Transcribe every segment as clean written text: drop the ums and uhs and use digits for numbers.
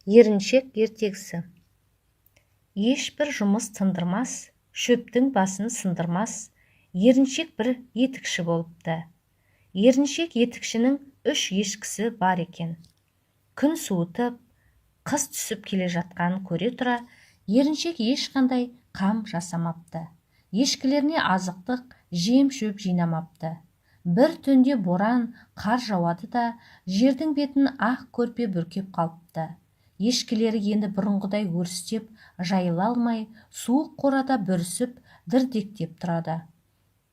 Еріншек ертегісі. Ешбір жұмыс тындырмас, шөптің басын сындырмас, еріншек бір етікші болыпты. Еріншек етікшінің 3 ешкісі бар екен. Күн суытып, қыс түсіп келе жатқан көре тұра, еріншек ешқандай қам жасамапты. Ешкілеріне азықтық жем-шөп жинамапты. Бір түнде боран, қар жауады да, жердің бетін ақ көрпе бүркеп қалыпты. Ешкілері енді бұрынғыдай өрістеп жайыла алмай, суық қорада бүрісіп, дірдектеп тұрады.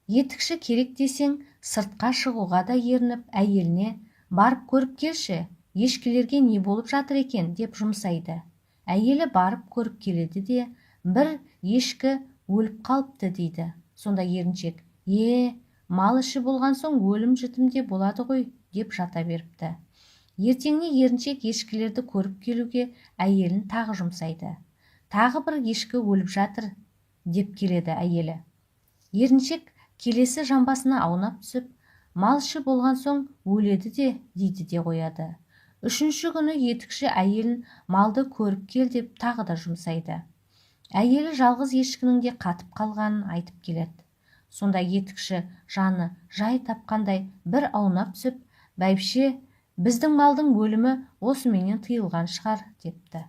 Етікші керек десең, сыртқа шығуға да ерініп, әйеліне барып көріп келші, ешкілерге не болып жатыр екен деп жұмсайды. Әйелі барып көріп келеді де, бір ешкі өліп қалыпты дейді. Сонда еріншек, мал іші болған соң өлім жітім де болады ғой деп жата беріпті. Ертеңіне еріншек ешкілерді көріп келуге әйелін тағы жұмсайды. Тағы бір ешкі өліп жатыр деп келеді әйелі. Еріншек келесі жамбасына аунап түсіп, малшы болған соң өледі де дейді де қояды. Үшінші күні етікші әйелін малды көріп кел деп тағы да жұмсайды. Әйелі жалғыз ешкінің де қатып қалғанын айтып келеді. Сонда етікші жаны жай тапқандай бір аунап түсіп, бәйбіше, біздің малдың өлімі осыменен тыйылған шығар депті.